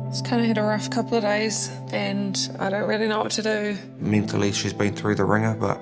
Just kind of had a rough couple of days and I don't really know what to do. Mentally, she's been through the ringer, but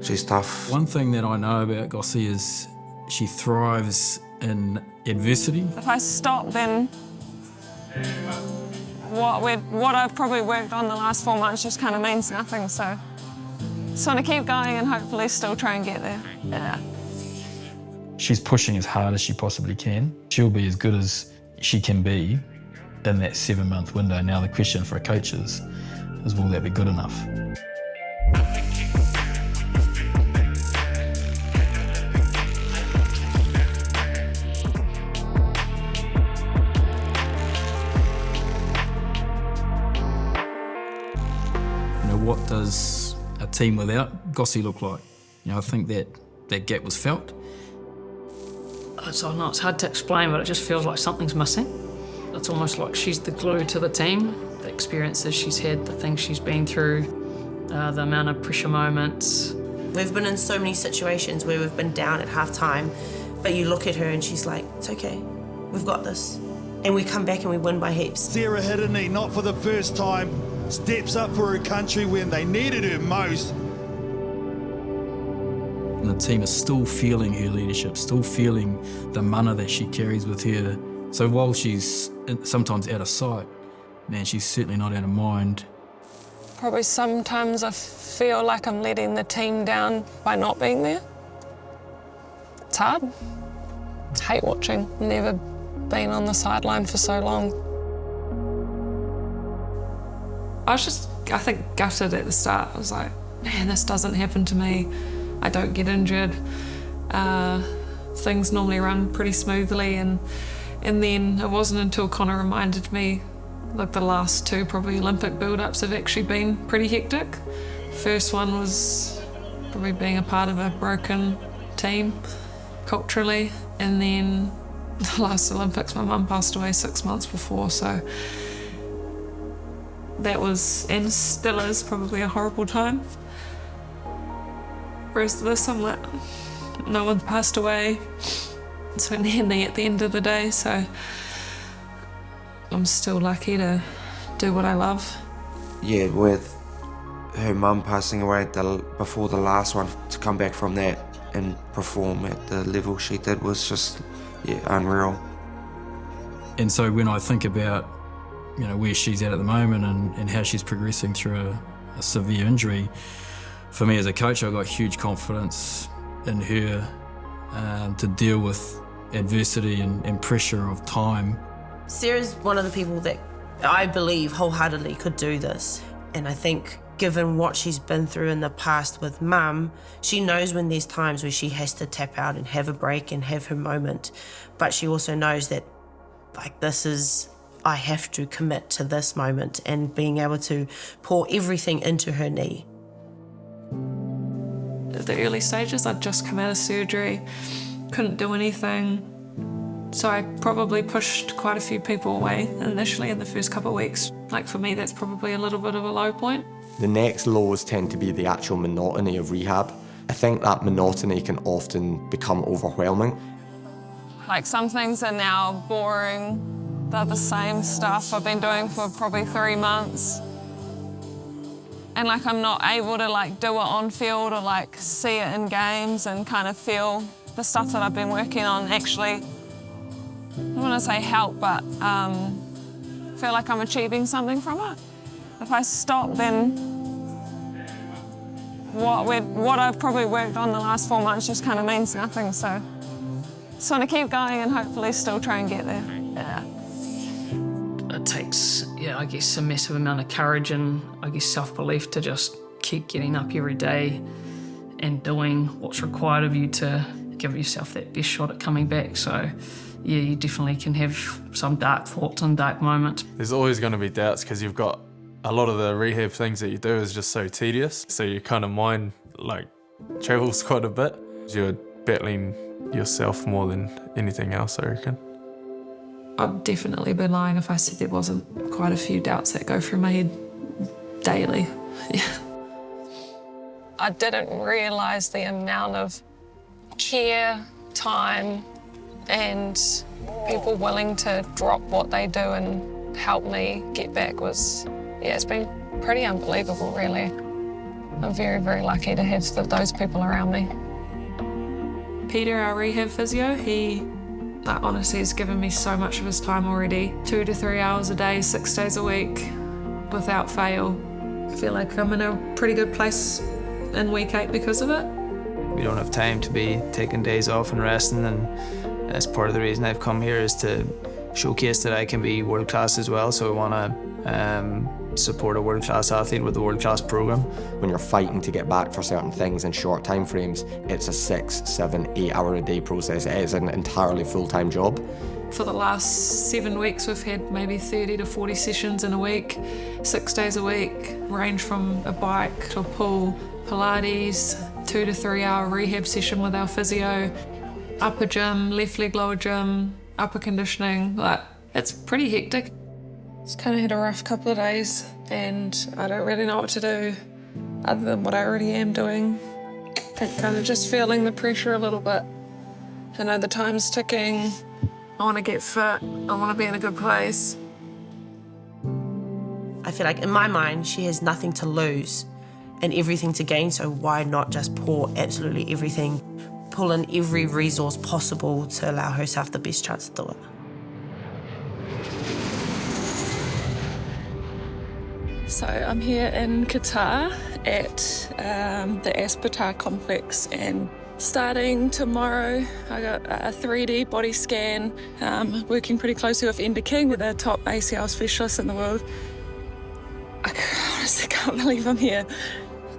she's tough. One thing that I know about Gossie is she thrives in adversity. If I stop, then what I've probably worked on the last 4 months just kind of means nothing, so just want to keep going and hopefully still try and get there. Yeah. She's pushing as hard as she possibly can. She'll be as good as she can be in that 7-month window. Now the question for a coach is will that be good enough? What does a team without Gossie look like? I think that gap was felt. I know it's hard to explain, but it just feels like something's missing. It's almost like she's the glue to the team. The experiences she's had, the things she's been through, the amount of pressure moments. We've been in so many situations where we've been down at half-time, but you look at her and she's like, it's okay, we've got this. And we come back and we win by heaps. Sarah Hirini, not for the first time, steps up for her country when they needed her most. And the team is still feeling her leadership, still feeling the mana that she carries with her. So while she's sometimes out of sight, man, she's certainly not out of mind. Probably sometimes I feel like I'm letting the team down by not being there. It's hard. I hate watching. Never been on the sideline for so long. I think, gutted at the start. I was like, man, this doesn't happen to me. I don't get injured. Things normally run pretty smoothly, and then it wasn't until Connor reminded me, like the last two probably Olympic build-ups have actually been pretty hectic. First one was probably being a part of a broken team culturally, and then the last Olympics, my mum passed away 6 months before, so that was, and still is, probably a horrible time. Whereas this, I'm like, no one's passed away. It's been handy at the end of the day, so I'm still lucky to do what I love. Yeah, with her mum passing away before the last one, to come back from that and perform at the level she did was just, yeah, unreal. And so when I think about, where she's at the moment and how she's progressing through a severe injury, for me as a coach, I've got huge confidence in her to deal with adversity and pressure of time. Sarah's one of the people that I believe wholeheartedly could do this. And I think given what she's been through in the past with Mum, she knows when there's times where she has to tap out and have a break and have her moment. But she also knows that, like, I have to commit to this moment, and being able to pour everything into her knee. At the early stages, I'd just come out of surgery, couldn't do anything. So I probably pushed quite a few people away initially in the first couple of weeks. Like, for me, that's probably a little bit of a low point. The next lows tend to be the actual monotony of rehab. I think that monotony can often become overwhelming. Like, some things are now boring. They're the same stuff I've been doing for probably 3 months. And like, I'm not able to do it on field or see it in games and kind of feel the stuff that I've been working on actually, I don't want to say help, but feel like I'm achieving something from it. If I stop, then what I've probably worked on the last 4 months just kind of means nothing, so just want to keep going and hopefully still try and get there. Yeah. It takes, I guess, a massive amount of courage and, I guess, self-belief to just keep getting up every day and doing what's required of you to give yourself that best shot at coming back. So, yeah, you definitely can have some dark thoughts and dark moments. There's always going to be doubts because you've got a lot of the rehab things that you do is just so tedious. So your kind of mind, travels quite a bit. You're battling yourself more than anything else, I reckon. I'd definitely be lying if I said there wasn't quite a few doubts that go through my head daily. Yeah. I didn't realise the amount of care, time, and people willing to drop what they do and help me get back was, yeah, it's been pretty unbelievable, really. I'm very, very lucky to have those people around me. Peter, our rehab physio, he honestly has given me so much of his time already. 2 to 3 hours a day, 6 days a week, without fail. I feel like I'm in a pretty good place in week 8 because of it. We don't have time to be taking days off and resting, and that's part of the reason I've come here, is to showcase that I can be world class as well. So I want to support a world class athlete with a world class program. When you're fighting to get back for certain things in short time frames, it's a 6, 7, 8 hour a day process. It is an entirely full-time job. For the last 7 weeks, we've had maybe 30 to 40 sessions in a week, 6 days a week, range from a bike to a pool, Pilates, 2 to 3 hour rehab session with our physio, upper gym, left leg, lower gym, upper conditioning. Like, it's pretty hectic. Just kind of had a rough couple of days and I don't really know what to do other than what I already am doing. I'm kind of just feeling the pressure a little bit. I know the time's ticking. I want to get fit. I want to be in a good place. I feel like in my mind, she has nothing to lose and everything to gain, so why not just pour absolutely everything, pull in every resource possible to allow herself the best chance to do it. So I'm here in Qatar at the Aspetar complex, and starting tomorrow I got a 3D body scan, working pretty closely with Enda King, with the top ACL specialists in the world. I honestly can't believe I'm here.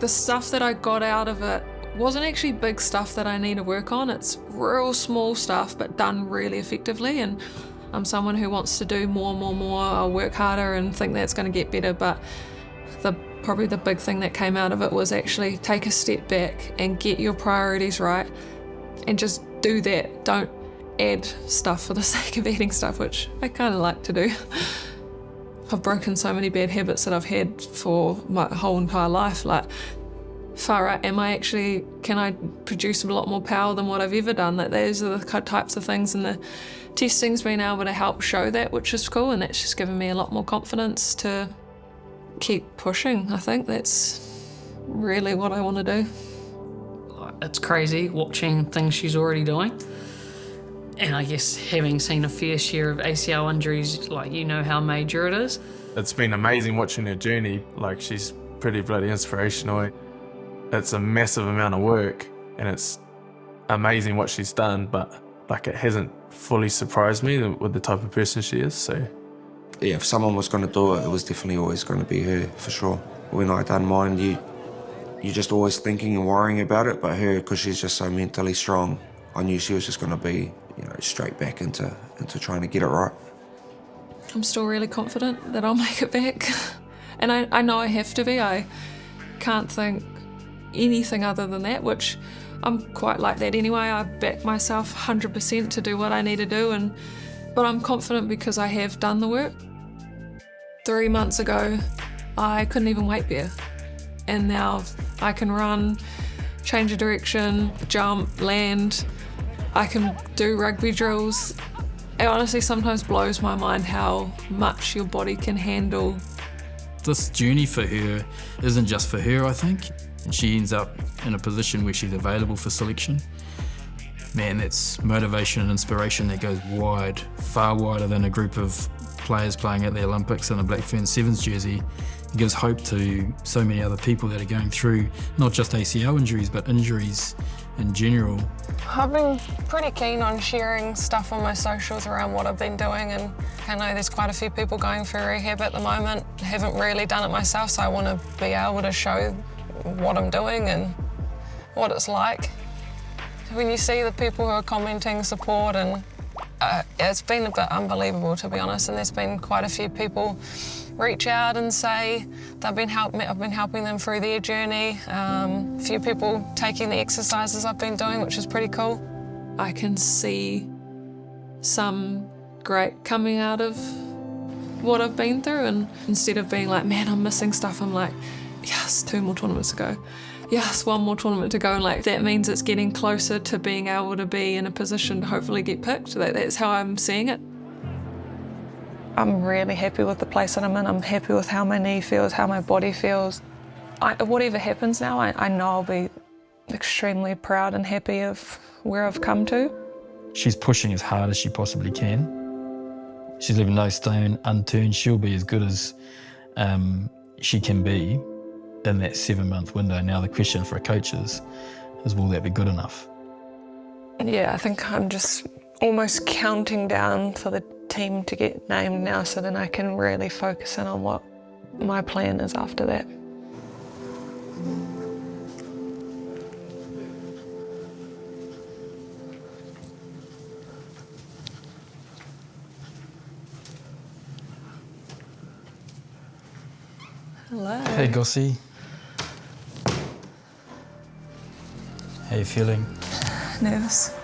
The stuff that I got out of it wasn't actually big stuff that I need to work on. It's real small stuff, but done really effectively. And I'm someone who wants to do more. I'll work harder and think that's going to get better. But probably the big thing that came out of it was actually take a step back and get your priorities right and just do that. Don't add stuff for the sake of adding stuff, which I kind of like to do. I've broken so many bad habits that I've had for my whole entire life. Like, far out, can I produce a lot more power than what I've ever done? Like, those are the types of things, and the testing's been able to help show that, which is cool, and that's just given me a lot more confidence to keep pushing. I think that's really what I want to do. It's crazy watching things she's already doing. And I guess having seen a fair share of ACL injuries, like, you know how major it is. It's been amazing watching her journey. Like, she's pretty bloody inspirational. It's a massive amount of work and it's amazing what she's done, but like, it hasn't fully surprised me with the type of person she is, so. Yeah, if someone was going to do it, it was definitely always going to be her, for sure. When I done mine, you're just always thinking and worrying about it, but her, because she's just so mentally strong, I knew she was just going to be, straight back into trying to get it right. I'm still really confident that I'll make it back. And I know I have to be. I can't think anything other than that, which I'm quite like that anyway. I back myself 100% to do what I need to do, but I'm confident because I have done the work. 3 months ago, I couldn't even weight bear. And now I can run, change of direction, jump, land. I can do rugby drills. It honestly sometimes blows my mind how much your body can handle. This journey for her isn't just for her, I think. She ends up in a position where she's available for selection. Man, that's motivation and inspiration that goes wide, far wider than a group of players playing at the Olympics in a Blackfern Sevens jersey. It gives hope to so many other people that are going through not just ACL injuries, but injuries in general. I've been pretty keen on sharing stuff on my socials around what I've been doing, and I know there's quite a few people going through rehab at the moment. I haven't really done it myself, so I want to be able to show what I'm doing and what it's like. When you see the people who are commenting support, and it's been a bit unbelievable, to be honest, and there's been quite a few people reach out and say I've been helping them through their journey. A few people taking the exercises I've been doing, which is pretty cool. I can see some great coming out of what I've been through, and instead of being like, man, I'm missing stuff, I'm like, yes, 2 more tournaments to go. yes, one more tournament to go, and like that means it's getting closer to being able to be in a position to hopefully get picked. That's how I'm seeing it. I'm really happy with the place that I'm in. I'm happy with how my knee feels, how my body feels. Whatever happens now, I know I'll be extremely proud and happy of where I've come to. She's pushing as hard as she possibly can. She's leaving no stone unturned. She'll be as good as she can be in that 7-month window. Now the question for a coach is will that be good enough? Yeah, I think I'm just almost counting down for the team to get named now, so then I can really focus in on what my plan is after that. Hello. Hey, Gossie. How you feeling? Nervous.